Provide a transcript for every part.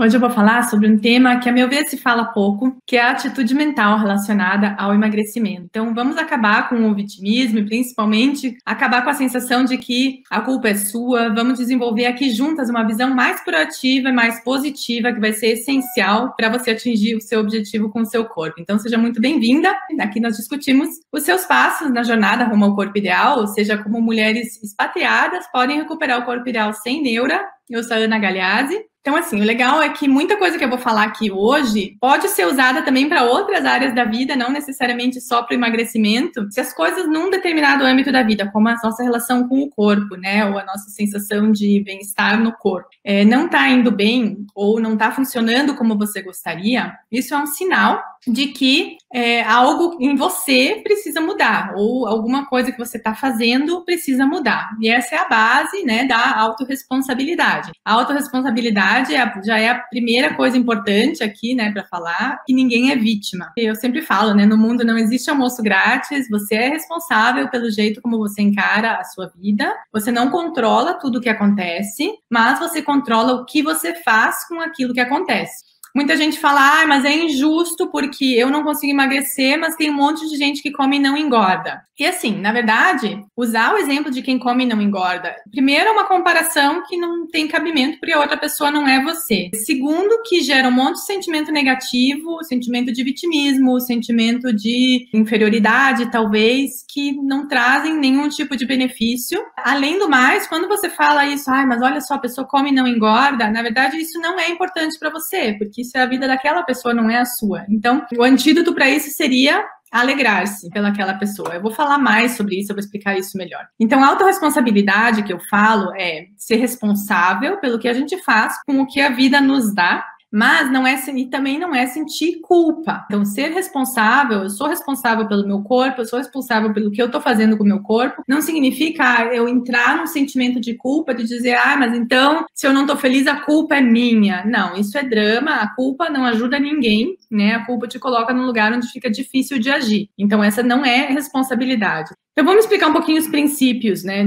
Hoje eu vou falar sobre um tema que, a meu ver, se fala pouco, que é a atitude mental relacionada ao emagrecimento. Então, vamos acabar com o vitimismo e, principalmente, acabar com a sensação de que a culpa é sua. Vamos desenvolver aqui juntas uma visão mais proativa e mais positiva, que vai ser essencial para você atingir o seu objetivo com o seu corpo. Então, seja muito bem-vinda. Aqui nós discutimos os seus passos na jornada rumo ao corpo ideal, ou seja, como mulheres expatriadas podem recuperar o corpo ideal sem neura. Eu sou a Ana Galeazzi. Então, assim, o legal é que muita coisa que eu vou falar aqui hoje pode ser usada também para outras áreas da vida, não necessariamente só para o emagrecimento. Se as coisas num determinado âmbito da vida, como a nossa relação com o corpo, né, ou a nossa sensação de bem-estar no corpo, não está indo bem ou não está funcionando como você gostaria, isso é um sinal de que algo em você precisa mudar, ou alguma coisa que você está fazendo precisa mudar. E essa é a base, né, da autorresponsabilidade. A autorresponsabilidade já é a primeira coisa importante aqui, né, para falar, que ninguém é vítima. Eu sempre falo, né, no mundo não existe almoço grátis, você é responsável pelo jeito como você encara a sua vida, você não controla tudo o que acontece, mas você controla o que você faz com aquilo que acontece. Muita gente fala, mas é injusto porque eu não consigo emagrecer, mas tem um monte de gente que come e não engorda. E assim, na verdade, usar o exemplo de quem come e não engorda, primeiro é uma comparação que não tem cabimento porque a outra pessoa não é você. Segundo, que gera um monte de sentimento negativo, sentimento de vitimismo, sentimento de inferioridade, talvez, que não trazem nenhum tipo de benefício. Além do mais, quando você fala isso, mas olha só, a pessoa come e não engorda, na verdade, isso não é importante para você, porque isso é a vida daquela pessoa, não é a sua. Então, o antídoto para isso seria alegrar-se pelaquela pessoa. Eu vou falar mais sobre isso, eu vou explicar isso melhor. Então, a autorresponsabilidade que eu falo é ser responsável pelo que a gente faz com o que a vida nos dá, mas e também não é sentir culpa. Então, ser responsável, eu sou responsável pelo meu corpo, eu sou responsável pelo que eu tô fazendo com o meu corpo, não significa eu entrar num sentimento de culpa, de dizer, mas então, se eu não tô feliz, a culpa é minha. Não, isso é drama, a culpa não ajuda ninguém, né? A culpa te coloca num lugar onde fica difícil de agir. Então, essa não é responsabilidade. Então, vamos explicar um pouquinho os princípios, né,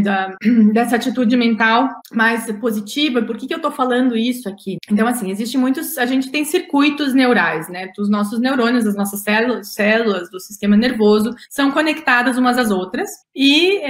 dessa atitude mental mais positiva. Por que eu tô falando isso aqui? Então, assim, a gente tem circuitos neurais, né, os nossos neurônios, as nossas células do sistema nervoso são conectadas umas às outras e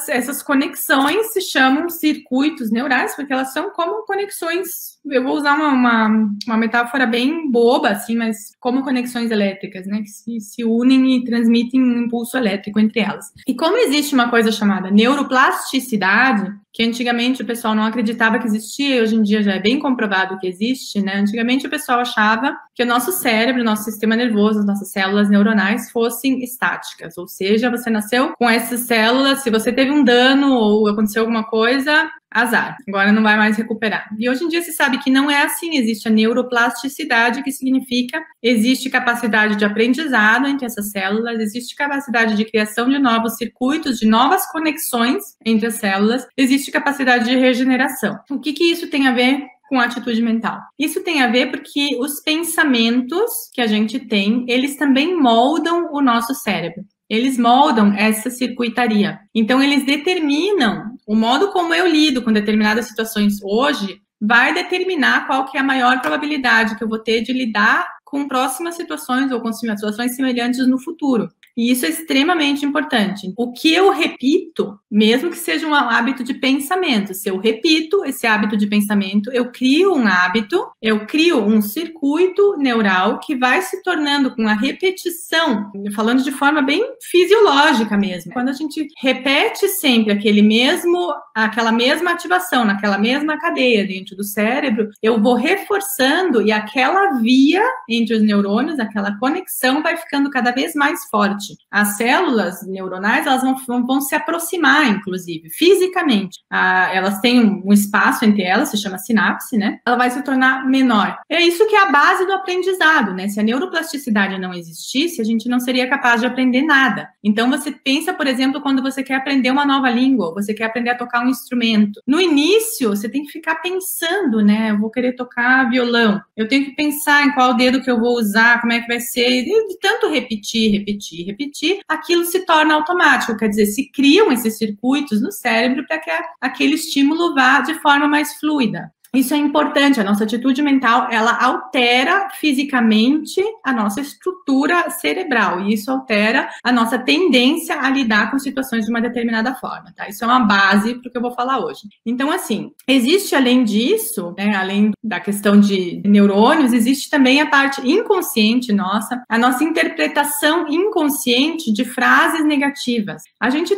essas conexões se chamam circuitos neurais porque elas são como conexões, eu vou usar uma metáfora bem boba, assim, mas como conexões elétricas, né, que se unem e transmitem um impulso elétrico entre elas. E como existe uma coisa chamada neuroplasticidade, que antigamente o pessoal não acreditava que existia, e hoje em dia já é bem comprovado que existe, né? Antigamente o pessoal achava que o nosso cérebro, o nosso sistema nervoso, as nossas células neuronais fossem estáticas, ou seja, você nasceu com essas células, se você teve um dano ou aconteceu alguma coisa, azar, agora não vai mais recuperar. E hoje em dia se sabe que não é assim, existe a neuroplasticidade, que significa existe capacidade de aprendizado entre essas células, existe capacidade de criação de novos circuitos, de novas conexões entre as células, existe capacidade de regeneração. O que isso tem a ver com a atitude mental? Isso tem a ver porque os pensamentos que a gente tem, eles também moldam o nosso cérebro. Eles moldam essa circuitaria. Então, eles determinam o modo como eu lido com determinadas situações hoje, vai determinar qual que é a maior probabilidade que eu vou ter de lidar com próximas situações ou com situações semelhantes no futuro. E isso é extremamente importante. O que eu repito, mesmo que seja um hábito de pensamento, se eu repito esse hábito de pensamento, eu crio um hábito, eu crio um circuito neural que vai se tornando com a repetição, falando de forma bem fisiológica mesmo. Quando a gente repete sempre aquela mesma ativação, naquela mesma cadeia dentro do cérebro, eu vou reforçando e aquela via entre os neurônios, aquela conexão vai ficando cada vez mais forte. As células neuronais, elas vão se aproximar, inclusive, fisicamente. Elas têm um espaço entre elas, se chama sinapse, né? Ela vai se tornar menor. É isso que é a base do aprendizado, né? Se a neuroplasticidade não existisse, a gente não seria capaz de aprender nada. Então, você pensa, por exemplo, quando você quer aprender uma nova língua, você quer aprender a tocar um instrumento. No início, você tem que ficar pensando, né? Eu vou querer tocar violão. Eu tenho que pensar em qual dedo que eu vou usar, como é que vai ser. E de tanto repetir, aquilo se torna automático, quer dizer, se criam esses circuitos no cérebro para que aquele estímulo vá de forma mais fluida. Isso é importante, a nossa atitude mental, ela altera fisicamente a nossa estrutura cerebral, e isso altera a nossa tendência a lidar com situações de uma determinada forma, tá? Isso é uma base para o que eu vou falar hoje. Então, assim, existe além disso, né, além da questão de neurônios, existe também a parte inconsciente nossa, a nossa interpretação inconsciente de frases negativas.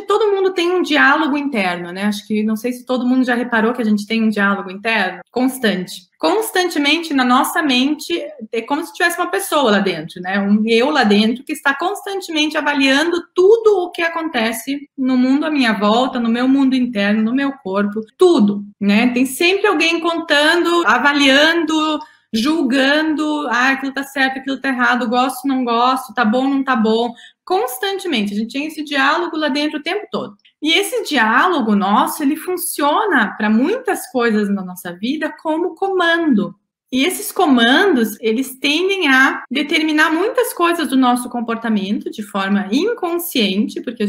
Todo mundo tem um diálogo interno, né? Acho que, não sei se todo mundo já reparou que a gente tem um diálogo interno constante. Constantemente na nossa mente, é como se tivesse uma pessoa lá dentro, né? Um eu lá dentro que está constantemente avaliando tudo o que acontece no mundo à minha volta, no meu mundo interno, no meu corpo, tudo, né? Tem sempre alguém contando, avaliando, julgando, aquilo tá certo, aquilo tá errado, gosto, não gosto, tá bom, não tá bom. Constantemente, a gente tem esse diálogo lá dentro o tempo todo. E esse diálogo nosso, ele funciona para muitas coisas na nossa vida como comando. E esses comandos, eles tendem a determinar muitas coisas do nosso comportamento de forma inconsciente, porque a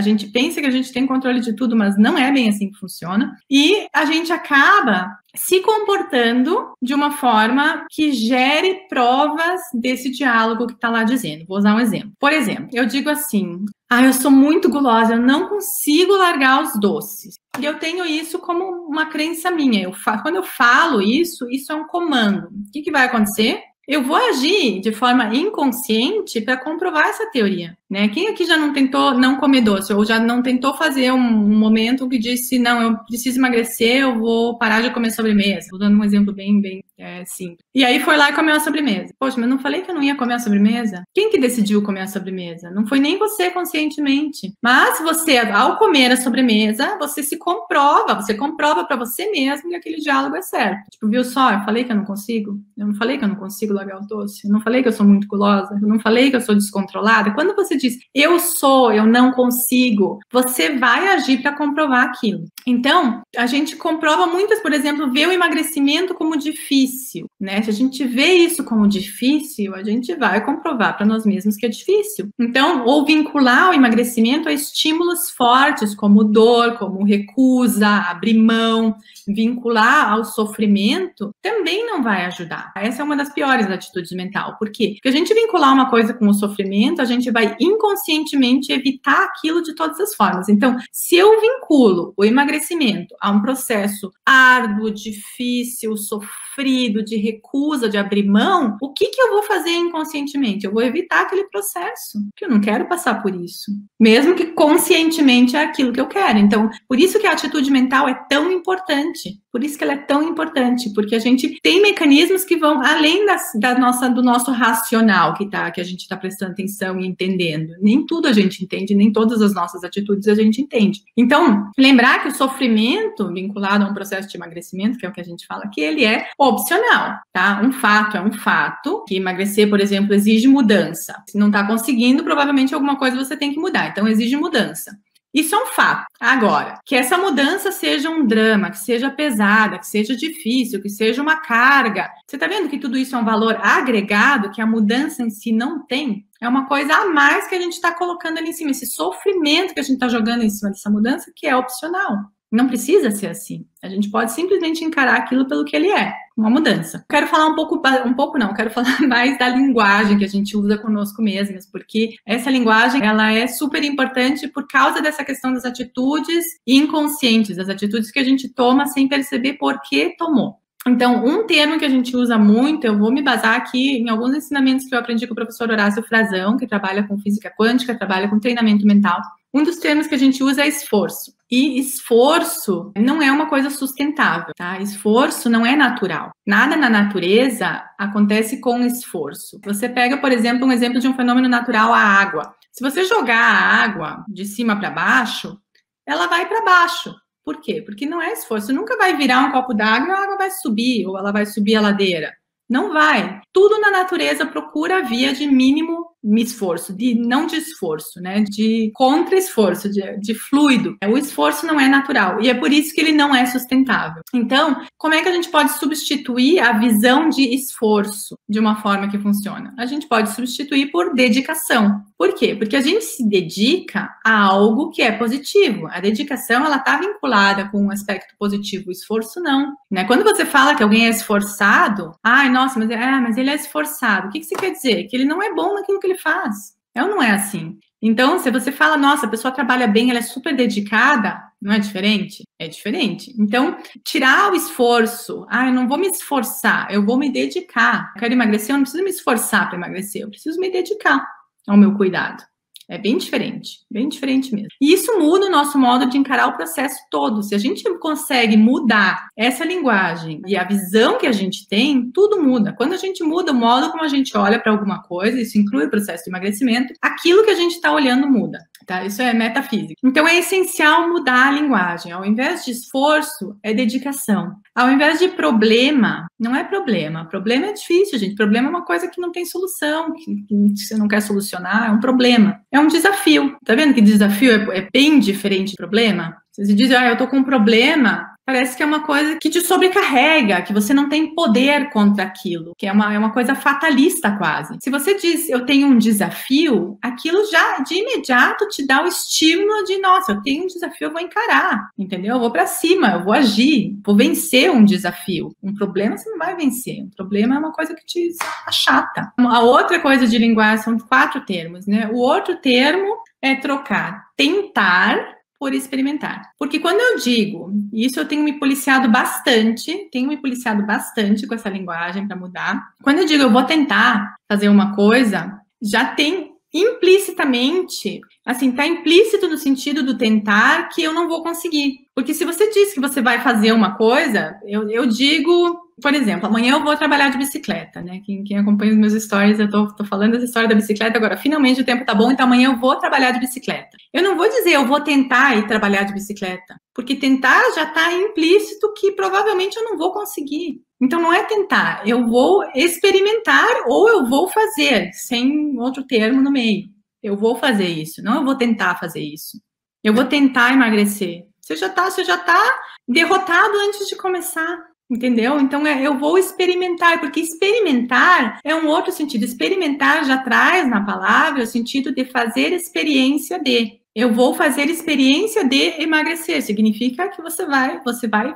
gente pensa que a gente tem controle de tudo, mas não é bem assim que funciona. E a gente acaba se comportando de uma forma que gere provas desse diálogo que está lá dizendo. Vou usar um exemplo. Por exemplo, eu digo assim: eu sou muito gulosa, eu não consigo largar os doces. E eu tenho isso como uma crença minha. Quando eu falo isso é um comando. O que vai acontecer? Eu vou agir de forma inconsciente para comprovar essa teoria, né? Quem aqui já não tentou não comer doce, ou já não tentou fazer um momento que disse, não, eu preciso emagrecer, eu vou parar de comer sobremesa? Estou dando um exemplo bem simples. E aí foi lá e comeu a sobremesa. Poxa, mas não falei que eu não ia comer a sobremesa? Quem que decidiu comer a sobremesa? Não foi nem você conscientemente. Mas você, ao comer a sobremesa, você comprova para você mesmo que aquele diálogo é certo. Tipo, viu só? Eu falei que eu não consigo? Eu não falei que eu não consigo largar o doce? Eu não falei que eu sou muito gulosa? Eu não falei que eu sou descontrolada? Quando você diz, eu não consigo, você vai agir para comprovar aquilo. Então, a gente comprova muitas, por exemplo, vê o emagrecimento como difícil, né? Se a gente vê isso como difícil, a gente vai comprovar para nós mesmos que é difícil. Então, ou vincular o emagrecimento a estímulos fortes, como dor, como recusa, abrir mão, vincular ao sofrimento, também não vai ajudar. Essa é uma das piores atitudes mental. Por quê? Porque a gente vincular uma coisa com o sofrimento, a gente vai inconscientemente evitar aquilo de todas as formas. Então, se eu vinculo o emagrecimento a um processo árduo, difícil, sofrido, de recusa, de abrir mão, o que eu vou fazer inconscientemente? Eu vou evitar aquele processo, porque eu não quero passar por isso. Mesmo que conscientemente é aquilo que eu quero. Então, por isso que a atitude mental é tão importante. Por isso que ela é tão importante, porque a gente tem mecanismos que vão além do nosso racional, que a gente está prestando atenção e entendendo. Nem tudo a gente entende, nem todas as nossas atitudes a gente entende. Então, lembrar que o sofrimento vinculado a um processo de emagrecimento, que é o que a gente fala aqui, ele é opcional, tá? Um fato é um fato, que emagrecer, por exemplo, exige mudança. Se não está conseguindo, provavelmente alguma coisa você tem que mudar, então exige mudança. Isso é um fato. Agora, que essa mudança seja um drama, que seja pesada, que seja difícil, que seja uma carga. Você está vendo que tudo isso é um valor agregado, que a mudança em si não tem? É uma coisa a mais que a gente está colocando ali em cima, esse sofrimento que a gente está jogando em cima dessa mudança, que é opcional. Não precisa ser assim. A gente pode simplesmente encarar aquilo pelo que ele é, uma mudança. Quero falar quero falar mais da linguagem que a gente usa conosco mesmos, porque essa linguagem, ela é super importante por causa dessa questão das atitudes inconscientes, das atitudes que a gente toma sem perceber por que tomou. Então, um termo que a gente usa muito, eu vou me basar aqui em alguns ensinamentos que eu aprendi com o professor Horácio Frazão, que trabalha com física quântica, trabalha com treinamento mental. Um dos termos que a gente usa é esforço. E esforço não é uma coisa sustentável, tá? Esforço não é natural. Nada na natureza acontece com esforço. Você pega, por exemplo, um exemplo de um fenômeno natural, a água. Se você jogar a água de cima para baixo, ela vai para baixo. Por quê? Porque não é esforço. Nunca vai virar um copo d'água e a água vai subir, ou ela vai subir a ladeira. Não vai. Tudo na natureza procura a via de mínimo esforço, não de esforço, né? De contra-esforço, de fluido. O esforço não é natural e é por isso que ele não é sustentável. Então, como é que a gente pode substituir a visão de esforço de uma forma que funciona? A gente pode substituir por dedicação. Por quê? Porque a gente se dedica a algo que é positivo. A dedicação, ela está vinculada com um aspecto positivo. O esforço, não. Né? Quando você fala que alguém é esforçado, ai, nossa, mas ele é esforçado. O que isso quer dizer? Que ele não é bom naquilo que ele faz. Não é assim. Então, se você fala, nossa, a pessoa trabalha bem, ela é super dedicada, não é diferente? É diferente. Então, tirar o esforço, eu não vou me esforçar, eu vou me dedicar. Eu quero emagrecer, eu não preciso me esforçar para emagrecer, eu preciso me dedicar ao meu cuidado. É bem diferente mesmo. E isso muda o nosso modo de encarar o processo todo. Se a gente consegue mudar essa linguagem e a visão que a gente tem, tudo muda. Quando a gente muda o modo como a gente olha para alguma coisa, isso inclui o processo de emagrecimento, aquilo que a gente está olhando muda, tá? Isso é metafísica. Então, é essencial mudar a linguagem. Ao invés de esforço, é dedicação. Ao invés de problema, não é problema. Problema é difícil, gente. Problema é uma coisa que não tem solução, que você não quer solucionar, é um problema. É um desafio. Tá vendo que desafio é bem diferente de problema? Você diz, eu tô com um problema, parece que é uma coisa que te sobrecarrega, que você não tem poder contra aquilo, que é uma coisa fatalista quase. Se você diz, eu tenho um desafio, aquilo já de imediato te dá o estímulo de, nossa, eu tenho um desafio, eu vou encarar, entendeu? Eu vou para cima, eu vou agir, vou vencer um desafio. Um problema você não vai vencer, um problema é uma coisa que te achata. A outra coisa de linguagem são 4 termos, né? O outro termo é trocar tentar por experimentar. Porque quando eu digo, e isso eu tenho me policiado bastante com essa linguagem para mudar. Quando eu digo eu vou tentar fazer uma coisa, já tem implicitamente, assim, tá implícito no sentido do tentar que eu não vou conseguir. Porque se você diz que você vai fazer uma coisa, eu digo, por exemplo, amanhã eu vou trabalhar de bicicleta, né? Quem acompanha os meus stories, eu tô falando dessa história da bicicleta agora. Finalmente o tempo tá bom, então amanhã eu vou trabalhar de bicicleta. Eu não vou dizer eu vou tentar ir trabalhar de bicicleta, porque tentar já tá implícito que provavelmente eu não vou conseguir. Então não é tentar, eu vou experimentar ou eu vou fazer, sem outro termo no meio. Eu vou fazer isso, não eu vou tentar fazer isso. Eu vou tentar emagrecer. Você já tá derrotado antes de começar, entendeu? Então, eu vou experimentar, porque experimentar é um outro sentido. Experimentar já traz na palavra o sentido de fazer experiência de. Eu vou fazer experiência de emagrecer. Significa que você vai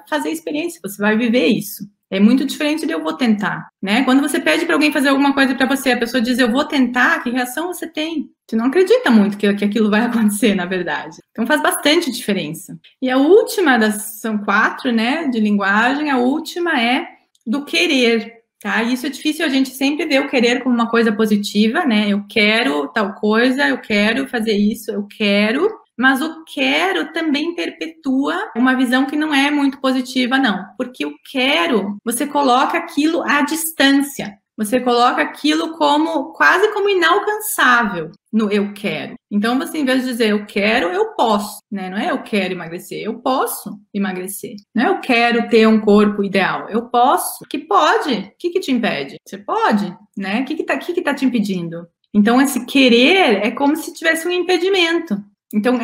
fazer experiência, você vai viver isso. É muito diferente de eu vou tentar, né? Quando você pede para alguém fazer alguma coisa para você, a pessoa diz eu vou tentar, que reação você tem? Você não acredita muito que aquilo vai acontecer, na verdade. Então faz bastante diferença. E a última são 4, né, de linguagem, a última é do querer, tá? E isso é difícil a gente sempre ver o querer como uma coisa positiva, né? Eu quero tal coisa, eu quero fazer isso, eu quero. Mas o quero também perpetua uma visão que não é muito positiva, não. Porque o quero, você coloca aquilo à distância. Você coloca aquilo quase como inalcançável no eu quero. Então, você, em vez de dizer eu quero, eu posso, né? Não é eu quero emagrecer, eu posso emagrecer. Não é eu quero ter um corpo ideal, eu posso. Que pode. O que te impede? Você pode, né? O que tá te impedindo? Então, esse querer é como se tivesse um impedimento. Então,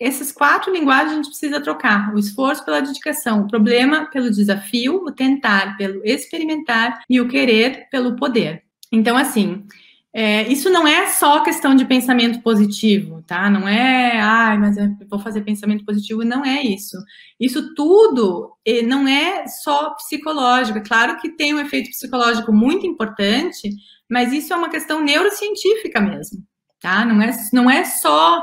essas 4 linguagens a gente precisa trocar. O esforço pela dedicação, o problema pelo desafio, o tentar pelo experimentar e o querer pelo poder. Então, assim, isso não é só questão de pensamento positivo, tá? Não é, mas eu vou fazer pensamento positivo, não é isso. Isso tudo não é só psicológico. É claro que tem um efeito psicológico muito importante, mas isso é uma questão neurocientífica mesmo. Tá? Não é só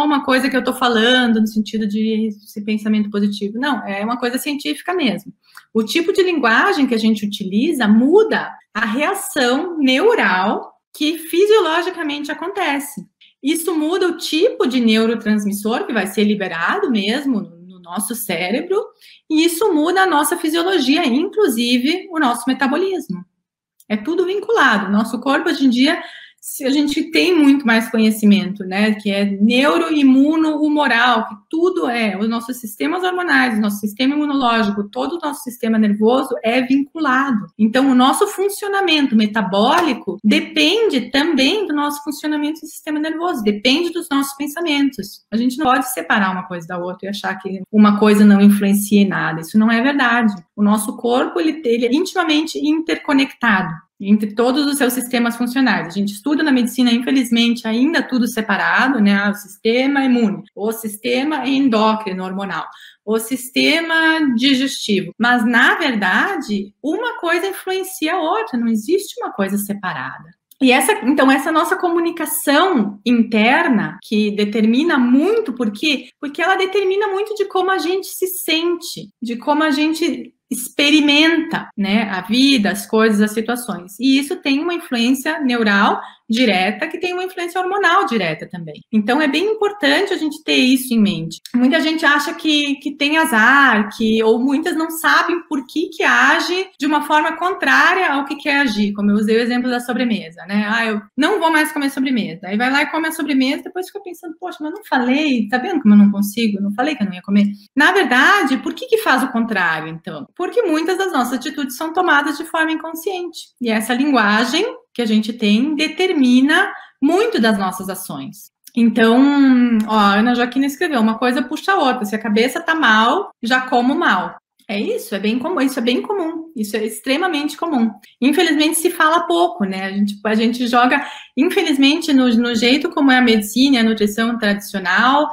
uma coisa que eu estou falando no sentido de esse pensamento positivo. Não, é uma coisa científica mesmo. O tipo de linguagem que a gente utiliza muda a reação neural que fisiologicamente acontece. Isso muda o tipo de neurotransmissor que vai ser liberado mesmo no nosso cérebro, e isso muda a nossa fisiologia, inclusive o nosso metabolismo. É tudo vinculado. Nosso corpo, hoje em dia, a gente tem muito mais conhecimento, né, que é neuroimuno-humoral, que tudo os nossos sistemas hormonais, o nosso sistema imunológico, todo o nosso sistema nervoso é vinculado. Então, o nosso funcionamento metabólico depende também do nosso funcionamento do sistema nervoso, depende dos nossos pensamentos. A gente não pode separar uma coisa da outra e achar que uma coisa não influencia em nada. Isso não é verdade. O nosso corpo, ele é intimamente interconectado entre todos os seus sistemas funcionais. A gente estuda na medicina, infelizmente, ainda tudo separado, né? O sistema imune, o sistema endócrino hormonal, o sistema digestivo. Mas, na verdade, uma coisa influencia a outra, não existe uma coisa separada. E então, essa nossa comunicação interna, que determina muito, por quê? Porque ela determina muito de como a gente se sente, de como a gente experimenta, né, a vida, as coisas, as situações. E isso tem uma influência neural direta, que tem uma influência hormonal direta também. Então, é bem importante a gente ter isso em mente. Muita gente acha que tem azar, ou muitas não sabem por que age de uma forma contrária ao que quer agir, como eu usei o exemplo da sobremesa, né? Eu não vou mais comer sobremesa. Aí vai lá e come a sobremesa, depois fica pensando, poxa, mas eu não falei, tá vendo como eu não consigo? Eu não falei que eu não ia comer. Na verdade, por que faz o contrário, então? Porque muitas das nossas atitudes são tomadas de forma inconsciente. E essa linguagem que a gente tem determina muito das nossas ações. Então, a Ana Joaquina escreveu, uma coisa puxa a outra. Se a cabeça tá mal, já como mal. É isso, é bem comum, isso é bem comum, isso é extremamente comum. Infelizmente se fala pouco, né? A gente joga, infelizmente, no jeito como é a medicina e a nutrição tradicional,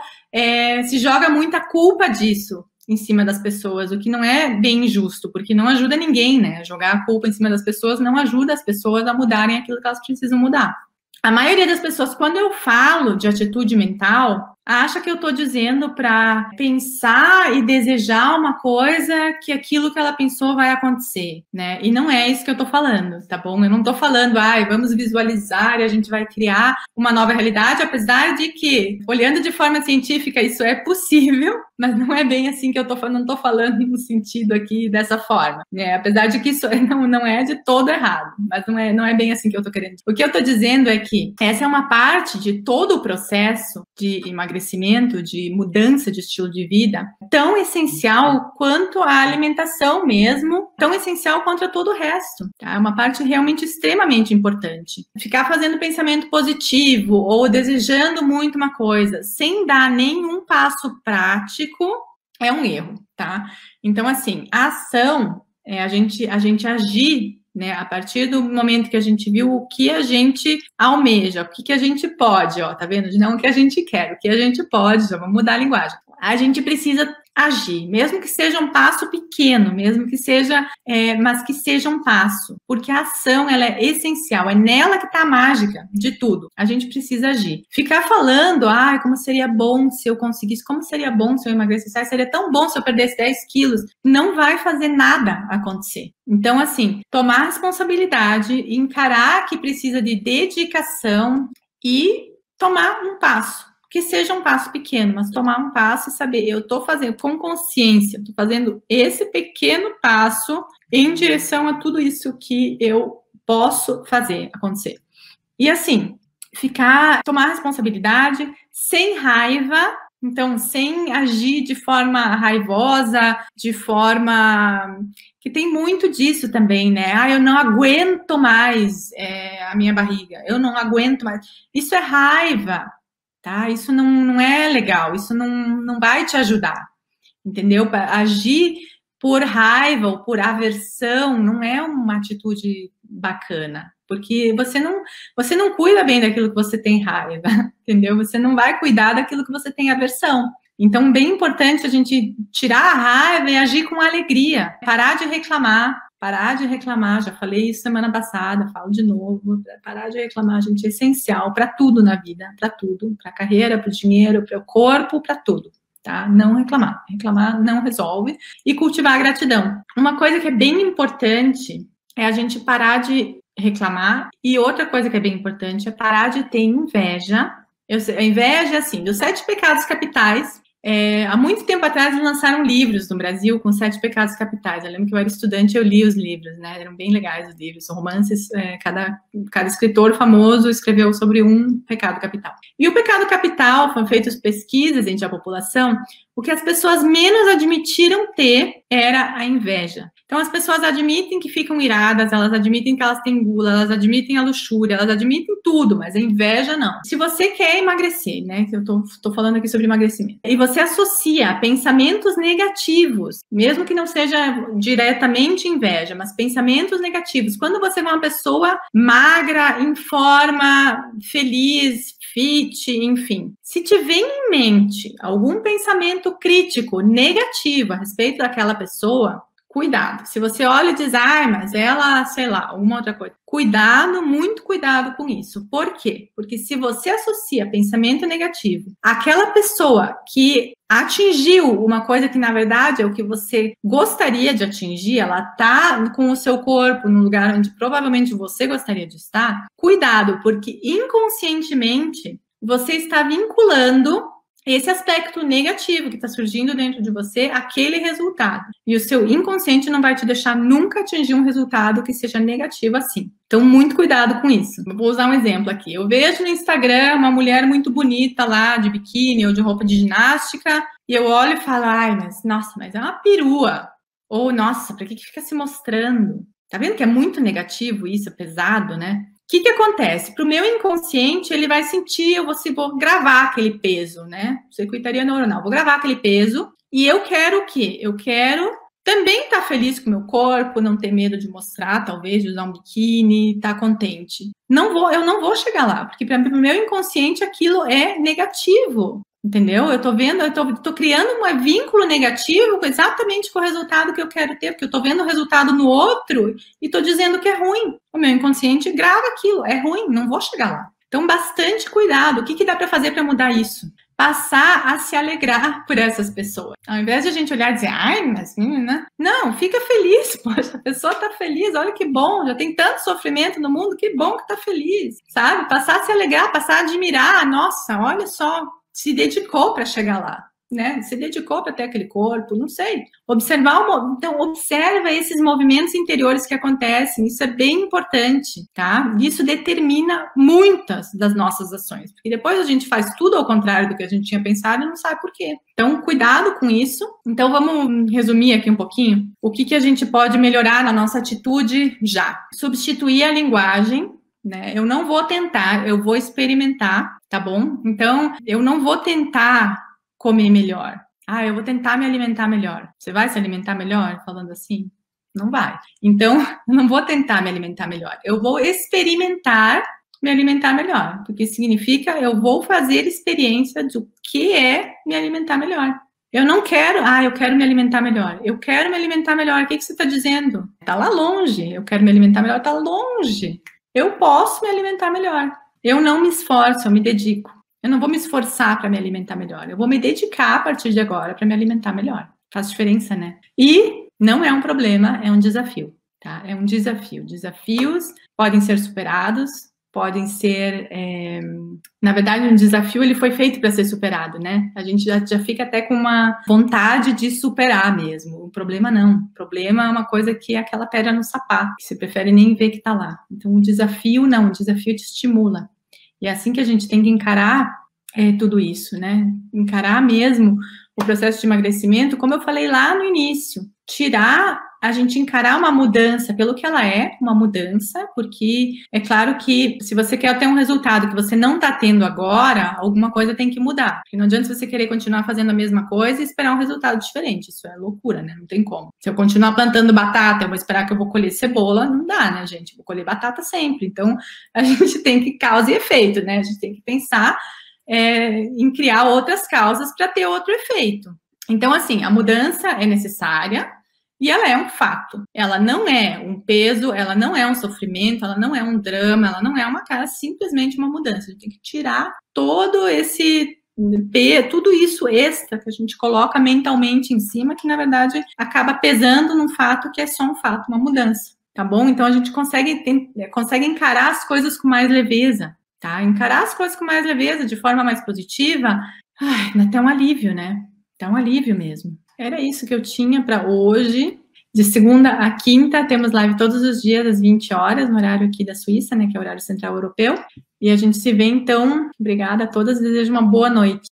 se joga muita culpa disso em cima das pessoas, o que não é bem justo, porque não ajuda ninguém, né? Jogar a culpa em cima das pessoas não ajuda as pessoas a mudarem aquilo que elas precisam mudar. A maioria das pessoas, quando eu falo de atitude mental, acha que eu estou dizendo para pensar e desejar uma coisa que aquilo que ela pensou vai acontecer, né? E não é isso que eu estou falando, tá bom? Eu não estou falando, vamos visualizar e a gente vai criar uma nova realidade, apesar de que, olhando de forma científica, isso é possível, mas não é bem assim que eu estou falando, não estou falando no sentido aqui dessa forma, né? Apesar de que isso não é de todo errado, mas não é bem assim que eu estou querendo dizer. O que eu estou dizendo é que essa é uma parte de todo o processo de emagrecimento, de mudança de estilo de vida, tão essencial quanto a alimentação mesmo, tão essencial quanto a todo o resto, tá? É uma parte realmente extremamente importante. Ficar fazendo pensamento positivo ou desejando muito uma coisa sem dar nenhum passo prático é um erro, tá? Então, assim, a ação é a gente agir, né, a partir do momento que a gente viu o que a gente almeja, o que a gente pode, tá vendo? Não o que a gente quer, o que a gente pode, já vamos mudar a linguagem. A gente precisa agir, mesmo que seja um passo pequeno, mesmo que seja, mas que seja um passo, porque a ação, ela é essencial, é nela que tá a mágica de tudo. A gente precisa agir. Ficar falando, como seria bom se eu conseguisse, como seria bom se eu emagrecesse, seria tão bom se eu perdesse 10 quilos, não vai fazer nada acontecer. Então, assim, tomar responsabilidade, encarar que precisa de dedicação e tomar um passo. Que seja um passo pequeno, mas tomar um passo e saber, eu estou fazendo com consciência, estou fazendo esse pequeno passo em direção a tudo isso que eu posso fazer acontecer. E assim, tomar responsabilidade sem raiva, então sem agir de forma raivosa, de forma que tem muito disso também, né? Eu não aguento mais a minha barriga, eu não aguento mais. Isso é raiva. Tá? Isso não é legal, isso não vai te ajudar, entendeu? Agir por raiva ou por aversão não é uma atitude bacana, porque você não cuida bem daquilo que você tem raiva, entendeu? Você não vai cuidar daquilo que você tem aversão. Então, bem importante a gente tirar a raiva e agir com alegria, parar de reclamar, já falei isso semana passada, falo de novo, parar de reclamar, gente, é essencial para tudo na vida, para tudo, para a carreira, para o dinheiro, para o corpo, para tudo, tá? Não reclamar não resolve, e cultivar a gratidão. Uma coisa que é bem importante é a gente parar de reclamar, e outra coisa que é bem importante é parar de ter inveja. A inveja, assim, dos 7 pecados capitais. Há muito tempo atrás, eles lançaram livros no Brasil com 7 pecados capitais. Eu lembro que eu era estudante e eu li os livros, né? Eram bem legais os livros, são romances. Cada escritor famoso escreveu sobre um pecado capital. E o pecado capital, foram feitas pesquisas entre a população, o que as pessoas menos admitiram ter era a inveja. Então, as pessoas admitem que ficam iradas, elas admitem que elas têm gula, elas admitem a luxúria, elas admitem tudo, mas a inveja não. Se você quer emagrecer, né, que eu tô falando aqui sobre emagrecimento, e você associa pensamentos negativos, mesmo que não seja diretamente inveja, mas pensamentos negativos, quando você vê uma pessoa magra, em forma, feliz, fit, enfim, se tiver em mente algum pensamento crítico, negativo a respeito daquela pessoa, cuidado. Se você olha e diz, mas ela, sei lá, alguma outra coisa. Cuidado, muito cuidado com isso. Por quê? Porque se você associa pensamento negativo àquela pessoa que atingiu uma coisa que, na verdade, é o que você gostaria de atingir, ela tá com o seu corpo no lugar onde provavelmente você gostaria de estar, cuidado, porque inconscientemente você está vinculando esse aspecto negativo que está surgindo dentro de você, aquele resultado. E o seu inconsciente não vai te deixar nunca atingir um resultado que seja negativo assim. Então, muito cuidado com isso. Eu vou usar um exemplo aqui. Eu vejo no Instagram uma mulher muito bonita lá, de biquíni ou de roupa de ginástica, e eu olho e falo, mas é uma perua. Ou, nossa, pra que fica se mostrando? Tá vendo que é muito negativo isso, é pesado, né? O que acontece? Para o meu inconsciente, ele vai sentir, eu vou gravar aquele peso, né? Circuitaria neuronal, vou gravar aquele peso e eu quero o quê? Eu quero também estar feliz com o meu corpo, não ter medo de mostrar, talvez, de usar um biquíni, estar contente. Eu não vou chegar lá, porque para o meu inconsciente aquilo é negativo. Entendeu? Eu tô criando um vínculo negativo exatamente com o resultado que eu quero ter, porque eu tô vendo o resultado no outro e tô dizendo que é ruim. O meu inconsciente grava aquilo, é ruim, não vou chegar lá. Então, bastante cuidado. O que dá para fazer para mudar isso? Passar a se alegrar por essas pessoas. Ao invés de a gente olhar e dizer, mas né? Não, fica feliz, poxa, a pessoa tá feliz, olha que bom, já tem tanto sofrimento no mundo, que bom que tá feliz, sabe? Passar a se alegrar, passar a admirar, nossa, olha só, se dedicou para chegar lá, né? Se dedicou para ter aquele corpo, não sei. Então, observa esses movimentos interiores que acontecem, isso é bem importante, tá? Isso determina muitas das nossas ações, porque depois a gente faz tudo ao contrário do que a gente tinha pensado e não sabe por quê. Então, cuidado com isso. Então, vamos resumir aqui um pouquinho o que a gente pode melhorar na nossa atitude já. Substituir a linguagem, né? Eu não vou tentar, eu vou experimentar, tá bom? Então, eu não vou tentar comer melhor. Eu vou tentar me alimentar melhor. Você vai se alimentar melhor falando assim? Não vai. Então, eu não vou tentar me alimentar melhor. Eu vou experimentar me alimentar melhor, porque significa eu vou fazer experiência do que é me alimentar melhor. Eu não quero, eu quero me alimentar melhor. Eu quero me alimentar melhor. O que você está dizendo? Tá lá longe. Eu quero me alimentar melhor, tá longe. Eu posso me alimentar melhor. Eu não me esforço, eu me dedico. Eu não vou me esforçar para me alimentar melhor. Eu vou me dedicar a partir de agora para me alimentar melhor. Faz diferença, né? E não é um problema, é um desafio, tá? É um desafio. Desafios podem ser superados, podem ser... Na verdade, um desafio, ele foi feito para ser superado, né? A gente já fica até com uma vontade de superar mesmo. O problema não. O problema é uma coisa que é aquela pedra no sapato, que você prefere nem ver que tá lá. Então, o desafio não. O desafio te estimula. E é assim que a gente tem que encarar tudo isso, né? Encarar mesmo o processo de emagrecimento, como eu falei lá no início. A gente encarar uma mudança pelo que ela é, uma mudança, porque é claro que se você quer ter um resultado que você não está tendo agora, alguma coisa tem que mudar. Porque não adianta você querer continuar fazendo a mesma coisa e esperar um resultado diferente. Isso é loucura, né? Não tem como. Se eu continuar plantando batata, eu vou esperar que eu vou colher cebola, não dá, né, gente? Eu vou colher batata sempre. Então, a gente tem que causa e efeito, né? A gente tem que pensar em criar outras causas para ter outro efeito. Então, assim, a mudança é necessária, e ela é um fato. Ela não é um peso, ela não é um sofrimento, ela não é um drama, ela não é simplesmente uma mudança. A gente tem que tirar todo tudo isso extra que a gente coloca mentalmente em cima, que na verdade acaba pesando num fato que é só um fato, uma mudança, tá bom? Então a gente consegue encarar as coisas com mais leveza, tá? Encarar as coisas com mais leveza, de forma mais positiva, dá até um alívio, né? Dá um alívio mesmo. Era isso que eu tinha para hoje. De segunda a quinta, temos live todos os dias, às 20 horas, no horário aqui da Suíça, né, que é o horário central europeu. E a gente se vê, então. Obrigada a todas, desejo uma boa noite.